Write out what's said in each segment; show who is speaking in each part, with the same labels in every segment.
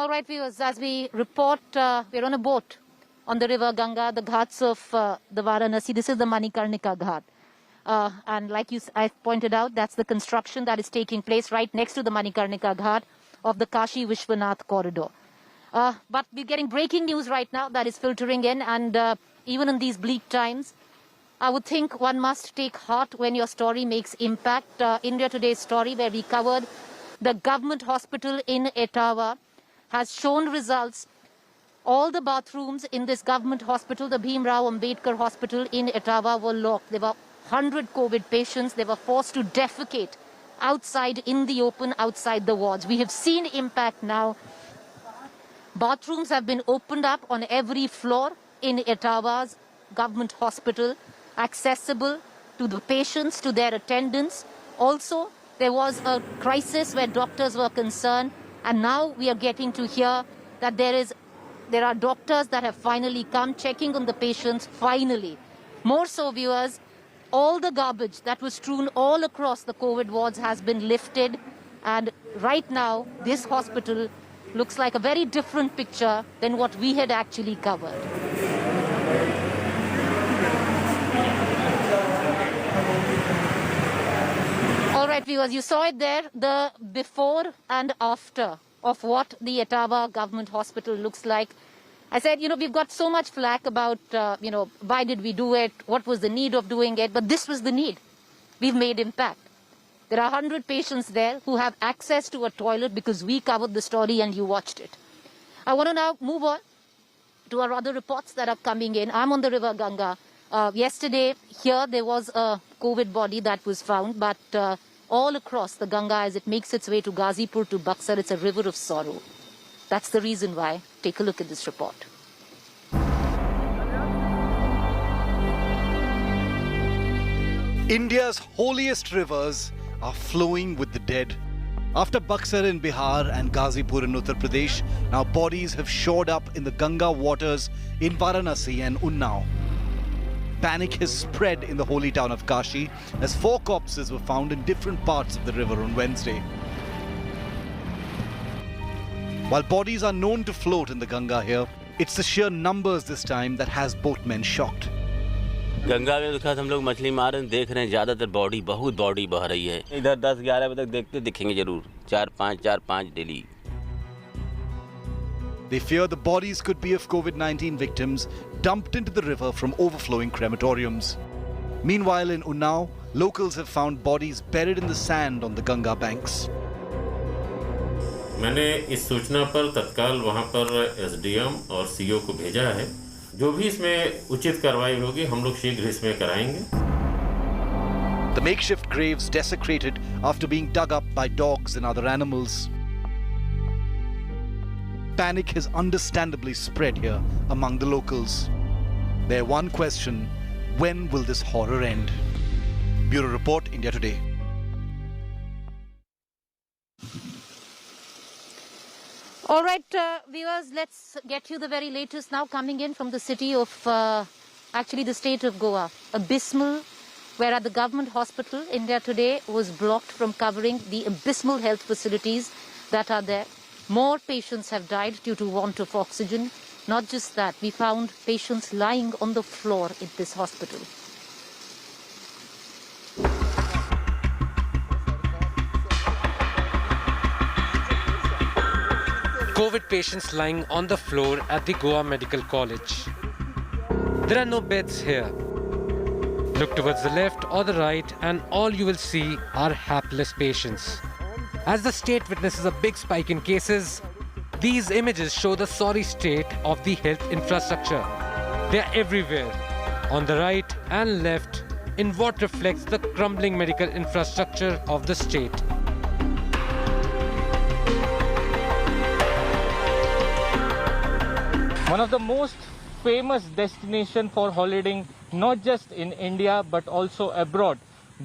Speaker 1: All right, viewers, as we report, we're on a boat on the river Ganga, the ghats of the Varanasi. This is the Manikarnika Ghat. And like I've pointed out, that's the construction that is taking place right next to the Manikarnika Ghat of the Kashi Vishwanath corridor. But we're getting breaking news right now that is filtering in, and even in these bleak times, I would think one must take heart when your story makes impact. India Today's story, where we covered the government hospital in Etawah, has shown results. All the bathrooms in this government hospital, the Bhim Rao Ambedkar Hospital in Etawah, were locked. There were 100 COVID patients. They were forced to defecate outside in the open, outside the wards. We have seen impact now. Bathrooms have been opened up on every floor in Etawah's government hospital, accessible to the patients, to their attendants. Also, there was a crisis where doctors were concerned, and now we are getting to hear that there are doctors that have finally come checking on the patients, finally. More so, viewers, all the garbage that was strewn all across the COVID wards has been lifted, and right now this hospital looks like a very different picture than what we had actually covered. All right, viewers, you saw it there, the before and after of what the Etawah government hospital looks like. I said, we've got so much flack about, why did we do it? What was the need of doing it? But this was the need. We've made impact. There are 100 patients there who have access to a toilet because we covered the story and you watched it. I want to now move on to our other reports that are coming in. I'm on the river Ganga. Yesterday, here there was a COVID body that was found, but all across the Ganga, as it makes its way to Ghazipur, to Buxar, it's a river of sorrow. That's the reason why. Take a look at this report.
Speaker 2: India's holiest rivers are flowing with the dead. After Buxar in Bihar and Ghazipur in Uttar Pradesh, now bodies have shored up in the Ganga waters in Varanasi and Unnao. Panic has spread in the holy town of Kashi as 4 corpses were found in different parts of the river on Wednesday. While bodies are known to float in the Ganga here, it's the sheer numbers this time that has boatmen shocked.
Speaker 3: Ganga में देखा हम लोग मछली मार रहे हैं, देख रहे हैं ज्यादातर बहुत बॉडी बह रही है। इधर 10-11 बजे तक देखते दिखेंगे जरूर, 4-5 daily.
Speaker 2: They fear the bodies could be of COVID-19 victims dumped into the river from overflowing crematoriums. Meanwhile, in Unnao, locals have found bodies buried in the sand on the Ganga banks.
Speaker 4: मैंने इस सूचना पर तत्काल वहां पर SDM और CO को भेजा है। जो भी इसमें उचित कार्रवाई होगी हम लोग शीघ्र इसमें कराएंगे।
Speaker 2: The makeshift graves desecrated after being dug up by dogs and other animals. Panic has understandably spread here among the locals. Their one question: when will this horror end? Bureau Report, India Today.
Speaker 1: All right, viewers, let's get you the very latest now coming in from the city of, actually the state of Goa. Abysmal, where at the government hospital, India Today was blocked from covering the abysmal health facilities that are there. More patients have died due to want of oxygen. Not just that, we found patients lying on the floor in this hospital.
Speaker 5: COVID patients lying on the floor at the Goa Medical College. There are no beds here. Look towards the left or the right and all you will see are hapless patients. As the state witnesses a big spike in cases, these images show the sorry state of the health infrastructure. They are everywhere, on the right and left, in what reflects the crumbling medical infrastructure of the state.
Speaker 6: One of the most famous destinations for holidaying, not just in India but also abroad,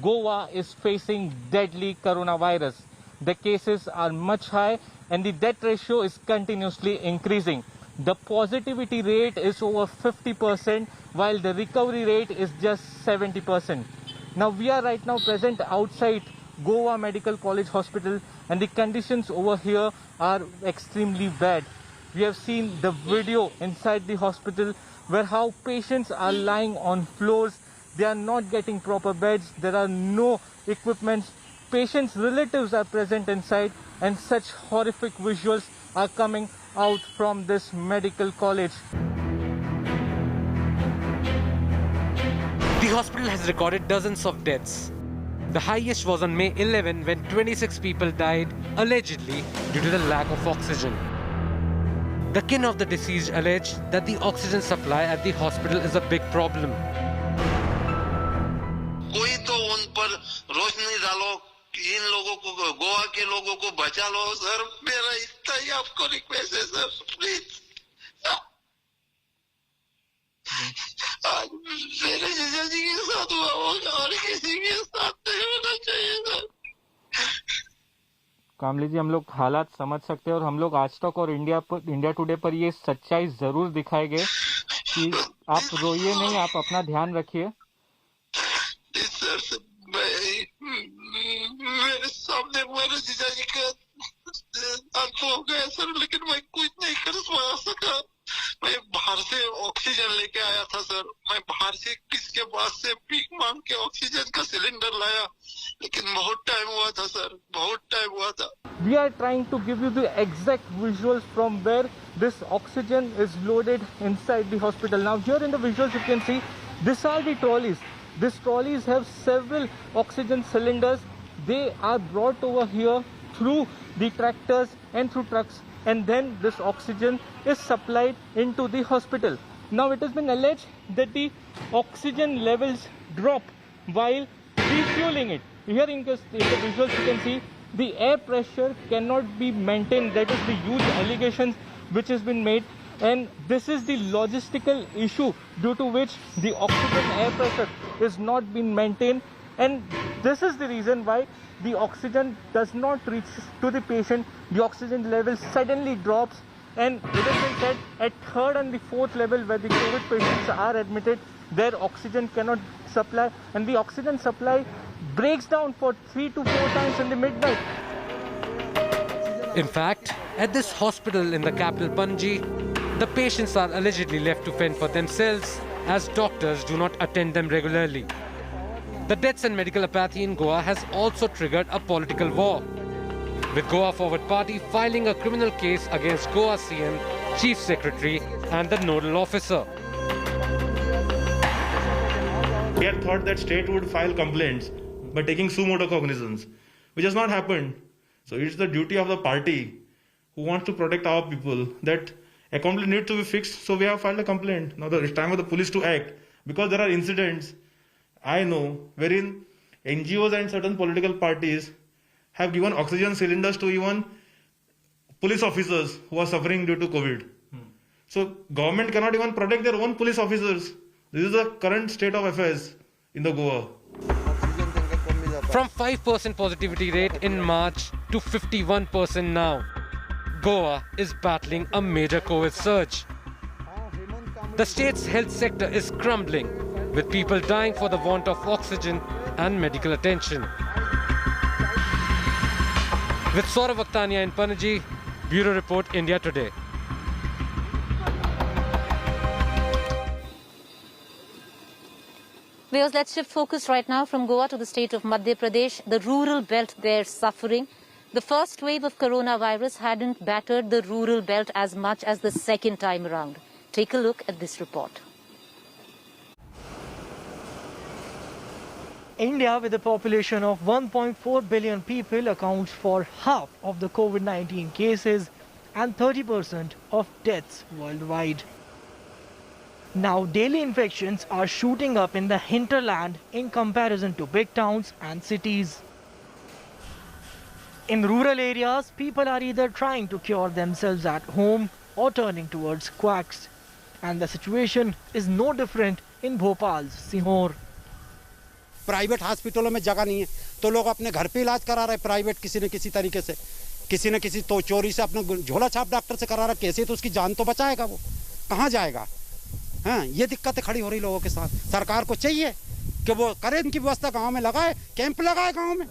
Speaker 6: Goa is facing deadly coronavirus. The cases are much high and the death ratio is continuously increasing. The positivity rate is over 50% while the recovery rate is just 70%. Now we are right now present outside Goa Medical College Hospital, and the conditions over here are extremely bad. We have seen the video inside the hospital where how patients are lying on floors. They are not getting proper beds. There are no equipments. Patients' relatives are present inside, and such horrific visuals are coming out from this medical college.
Speaker 5: The hospital has recorded dozens of deaths. The highest was on May 11 when 26 people died, allegedly due to the lack of oxygen. The kin of the deceased allege that the oxygen supply at the hospital is a big problem.
Speaker 7: कोई तो उन पर रोशनी डालो, इन लोगों को, गोवा के लोगों को बचा लो सर। मेरा इतना ही आपको रिक्वेस्ट है सर, प्लीज। आज मेरे जीजा जी के साथ हुआ होगा और किसी के साथ नहीं होना चाहिए सर।
Speaker 6: कामली जी, हम लोग हालात समझ सकते हैं और हम लोग आज तक और इंडिया टुडे पर ये सच्चाई जरूर दिखाएंगे कि आप रोइए नहीं, आप अपना ध्यान रखिए।
Speaker 7: सर मेरे सामने मेरे जीजा जी का अंत हो गया सर, लेकिन मैं कुछ नहीं कर सका। मैं बाहर से ऑक्सीजन लेके आया था सर। मैं बाहर से किसके पास से भीख मांग के ऑक्सीजन का सिलेंडर लाया, लेकिन बहुत टाइम हुआ था सर, बहुत टाइम हुआ था।
Speaker 6: We are trying to give you the exact visuals from where this oxygen is loaded inside the hospital. Now here in the visuals you can see, these are the trolleys. These trolleys have several oxygen cylinders. They are brought over here through the tractors and through trucks, and then this oxygen is supplied into the hospital. Now it has been alleged that the oxygen levels drop while refueling it. Here in the visuals you can see the air pressure cannot be maintained. That is the huge allegations which has been made, and this is the logistical issue due to which the oxygen air pressure is not being maintained, and this is the reason why the oxygen does not reach to the patient. The oxygen level suddenly drops, and it has been said at third and the fourth level where the COVID patients are admitted, their oxygen cannot supply, and the oxygen supply breaks down for 3 to 4 times in the midnight.
Speaker 5: In fact, at this hospital in the capital Panaji, the patients are allegedly left to fend for themselves as doctors do not attend them regularly. The deaths and medical apathy in Goa has also triggered a political war, with Goa Forward Party filing a criminal case against Goa CM, Chief Secretary and the nodal officer.
Speaker 8: We had thought that state would file complaints by taking suo motu cognizance, which has not happened. So it's the duty of the party who wants to protect our people that accountability needs to be fixed. So we have filed a complaint. Now it's time for the police to act, because there are incidents I know wherein NGOs and certain political parties have given oxygen cylinders to even police officers who are suffering due to COVID. So government cannot even protect their own police officers. This is the current state of affairs in the Goa.
Speaker 5: From 5% positivity rate in March to 51% now, Goa is battling a major COVID surge. The state's health sector is crumbling, with people dying for the want of oxygen and medical attention. With Saurav Akhtania in Panaji, Bureau Report, India Today.
Speaker 1: Viewers, let's shift focus right now from Goa to the state of Madhya Pradesh. The rural belt there suffering. The first wave of coronavirus hadn't battered the rural belt as much as the second time around. Take a look at this report.
Speaker 9: India, with a population of 1.4 billion people, accounts for half of the COVID-19 cases and 30% of deaths worldwide. Now, daily infections are shooting up in the hinterland in comparison to big towns and cities. In rural areas, people are either trying to cure themselves at home or turning towards quacks. And the situation is no different in Bhopal's Sihor.
Speaker 10: Private हॉस्पिटलों में जगह नहीं है तो लोग अपने घर पे इलाज करा रहे प्राइवेट किसी न किसी तरीके से, किसी न किसी तो चोरी से अपने झोला छाप डॉक्टर से करा रहा, कैसे तो उसकी जान तो बचाएगा, वो कहाँ जाएगा। हाँ, ये दिक्कतें खड़ी हो रही लोगों के साथ। सरकार को चाहिए कि वो करे, इनकी व्यवस्था गांव में लगाए, कैंप लगाए गांव में,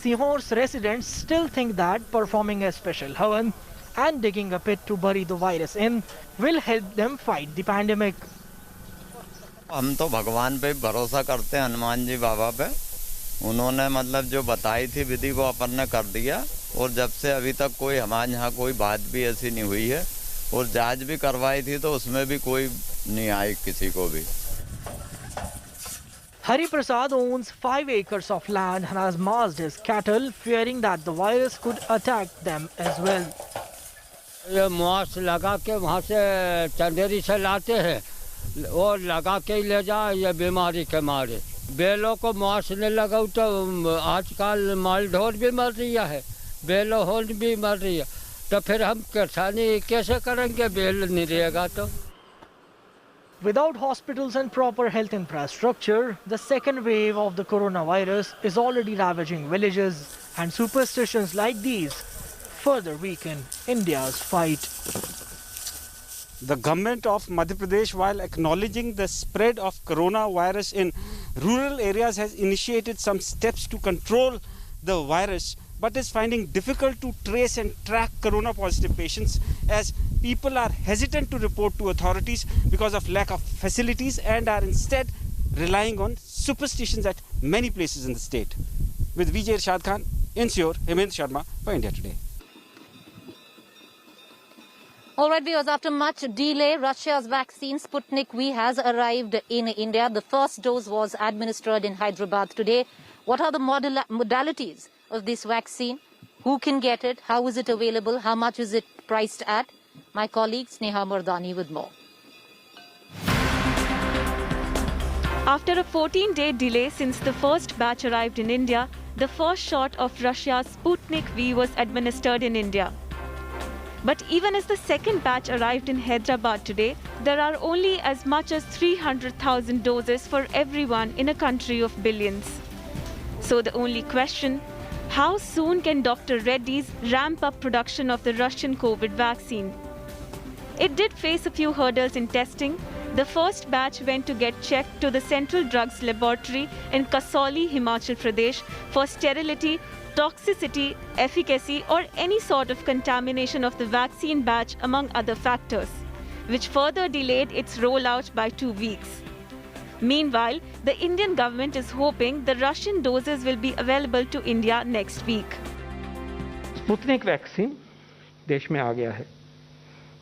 Speaker 9: Sihor's residents still think that performing a special havan and digging a pit to bury the virus in will help them fight the pandemic.
Speaker 11: हम तो भगवान पे भरोसा करते हैं, हनुमान जी बाबा पे। उन्होंने मतलब जो बताई थी विधि वो अपन ने कर दिया, और जब से अभी तक कोई हमारे यहाँ कोई बात भी ऐसी नहीं हुई है, और जांच भी करवाई थी तो उसमें भी कोई नहीं आई किसी को भी।
Speaker 9: Hari Prasad owns 5 acres of land and has massed his cattle, fearing that the virus could attack them as well.
Speaker 12: ये मास्क लगा के वहाँ से चंदेरी से लाते हैं और लगा के ही ले जाए, ये बीमारी के मारे। बेलों को मास्क नहीं लगाओ तो आजकल माल ढोर भी मर रही है, बेलो होल भी मर रही है, तो फिर हम किसानी कैसे करेंगे, बेल नहीं रहेगा तो।
Speaker 9: Without hospitals and proper health infrastructure, the second wave of the coronavirus is already ravaging villages, and superstitions like these further weaken India's fight.
Speaker 10: The government of Madhya Pradesh, while acknowledging the spread of coronavirus in rural areas, has initiated some steps to control the virus, but is finding difficult to trace and track corona positive patients, as people are hesitant to report to authorities because of lack of facilities and are instead relying on superstitions at many places in the state. With Vijay Irshad Khan, Insure, Hemant Sharma for India Today.
Speaker 1: All right, viewers, after much delay, Russia's vaccine Sputnik V has arrived in India. The first dose was administered in Hyderabad today. What are the modalities of this vaccine? Who can get it? How is it available? How much is it priced at? My colleague Sneha Mardani with more.
Speaker 13: After a 14-day delay since the first batch arrived in India, the first shot of Russia's Sputnik V was administered in India. But even as the second batch arrived in Hyderabad today, there are only as much as 300,000 doses for everyone in a country of billions. So the only question, how soon can Dr. Reddy's ramp up production of the Russian COVID vaccine? It did face a few hurdles in testing. The first batch went to get checked to the Central Drugs Laboratory in Kasauli, Himachal Pradesh for sterility, toxicity, efficacy or any sort of contamination of the vaccine batch among other factors, which further delayed its rollout by 2 weeks. Meanwhile, the Indian government is hoping the Russian doses will be available to India next week.
Speaker 14: Sputnik vaccine देश में आ गया है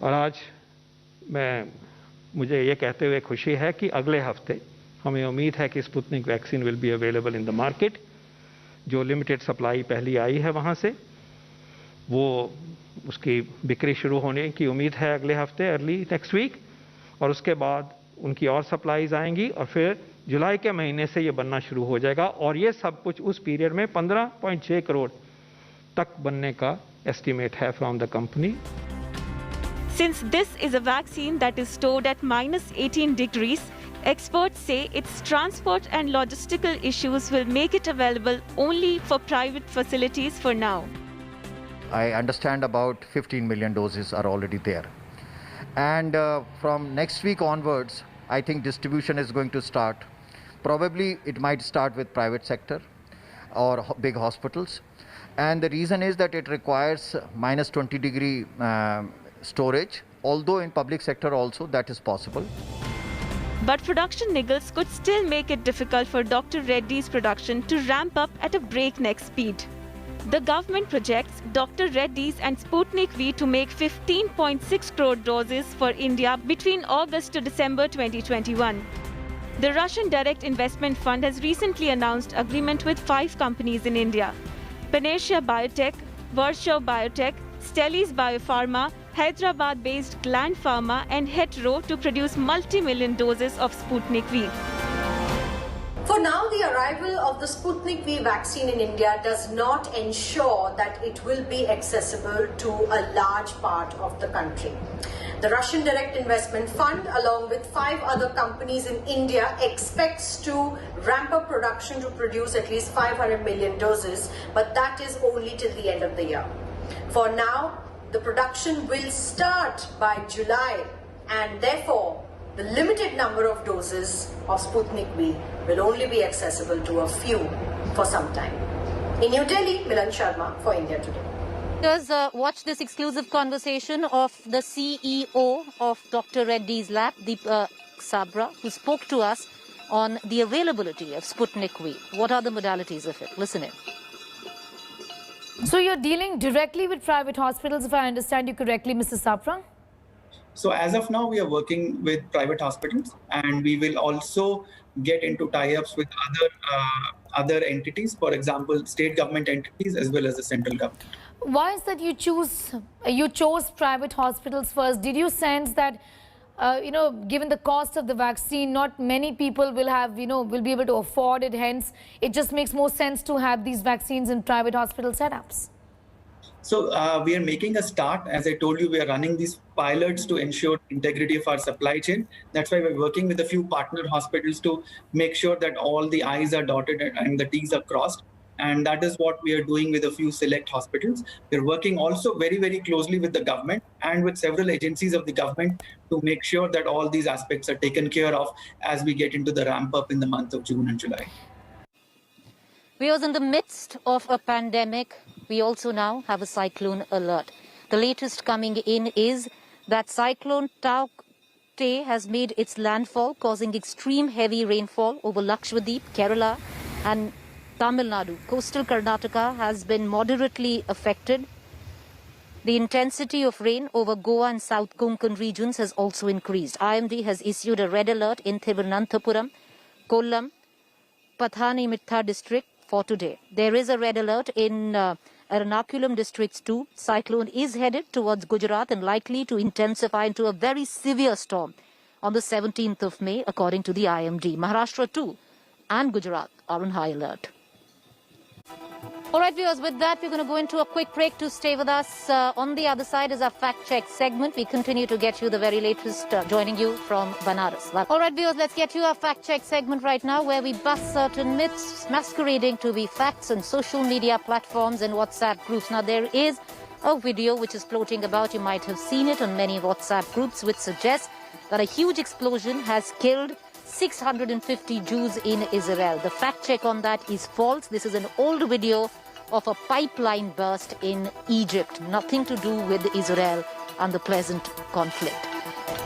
Speaker 14: और आज मुझे ये कहते हुए खुशी है कि अगले हफ्ते हमें उम्मीद है कि Sputnik vaccine will be available in the market. जो लिमिटेड सप्लाई पहली आई है वहाँ से वो उसकी बिक्री शुरू होने की उम्मीद है अगले हफ्ते अर्ली नेक्स्ट वीक, और उसके बाद उनकी और सप्लाईज आएंगी और फिर जुलाई के महीने से ये बनना शुरू हो जाएगा और ये सब कुछ उस पीरियड में 15.6 करोड़ तक बनने का एस्टीमेट है from the company.
Speaker 13: Since this is a vaccine that is stored at -18 degrees, experts say its transport and logistical issues will make it available only for private facilities for now.
Speaker 15: I understand about 15 million doses are already there. And from next week onwards, I think distribution is going to start. Probably it might start with private sector or big hospitals. And the reason is that it requires -20 degree storage, although in public sector also that is possible.
Speaker 13: But production niggles could still make it difficult for Dr. Reddy's production to ramp up at a breakneck speed. The government projects Dr. Reddy's and Sputnik V to make 15.6 crore doses for India between August to December 2021. The Russian Direct Investment Fund has recently announced agreement with 5 companies in India: Panacea Biotech, Warsaw Biotech, Stelis Biopharma, Hyderabad-based Gland Pharma and Hetero to produce multi-million doses of Sputnik V.
Speaker 16: For now, the arrival of the Sputnik V vaccine in India does not ensure that it will be accessible to a large part of the country. The Russian Direct Investment Fund, along with 5 other companies in India, expects to ramp up production to produce at least 500 million doses, but that is only till the end of the year. For now, the production will start by July, and therefore the limited number of doses of Sputnik V will only be accessible to a few for some time. In New Delhi, Milan Sharma for India Today.
Speaker 1: Watch this exclusive conversation of the CEO of Dr. Reddy's lab, Deepak Sabra, who spoke to us on the availability of Sputnik V. What are the modalities of it? Listen in.
Speaker 17: So you're dealing directly with private hospitals, if I understand you correctly, Mr. Sabra?
Speaker 18: So as of now, we are working with private hospitals, and we will also get into tie-ups with other entities, for example, state government entities as well as the central government.
Speaker 17: Why is that you chose private hospitals first? Did you sense that, given the cost of the vaccine, not many people will be able to afford it, hence it just makes more sense to have these vaccines in private hospital setups?
Speaker 18: So we are making a start. As I told you, we are running these pilots to ensure integrity of our supply chain. That's why we're working with a few partner hospitals to make sure that all the I's are dotted and the T's are crossed. And that is what we are doing with a few select hospitals. We're working also very, very closely with the government and with several agencies of the government to make sure that all these aspects are taken care of as we get into the ramp up in the month of June and July.
Speaker 1: We are in the midst of a pandemic. We also now have a cyclone alert. The latest coming in is that cyclone Taukte has made its landfall, causing extreme heavy rainfall over Lakshadweep, Kerala and Tamil Nadu. Coastal Karnataka has been moderately affected. The intensity of rain over Goa and South Konkan regions has also increased. IMD has issued a red alert in Thiruvananthapuram, Kollam, Pathanimtha district for today. There is a red alert in Ernakulam districts too. Cyclone is headed towards Gujarat and likely to intensify into a very severe storm on the 17th of May, according to the IMD. Maharashtra too and Gujarat are on high alert. All right, viewers, with that, we're going to go into a quick break. To stay with us. On the other side is our fact check segment. We continue to get you the very latest, joining you from Banaras. All right, viewers, let's get you our fact check segment right now, where we bust certain myths masquerading to be facts on social media platforms and WhatsApp groups. Now, there is a video which is floating about. You might have seen it on many WhatsApp groups, which suggests that a huge explosion has killed 650 Jews in Israel. The fact check on that is false. This is an old video of a pipeline burst in Egypt. Nothing to do with Israel and the present conflict.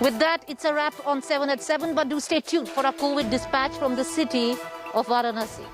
Speaker 1: With that, it's a wrap on 7 at 7, but do stay tuned for our COVID dispatch from the city of Varanasi.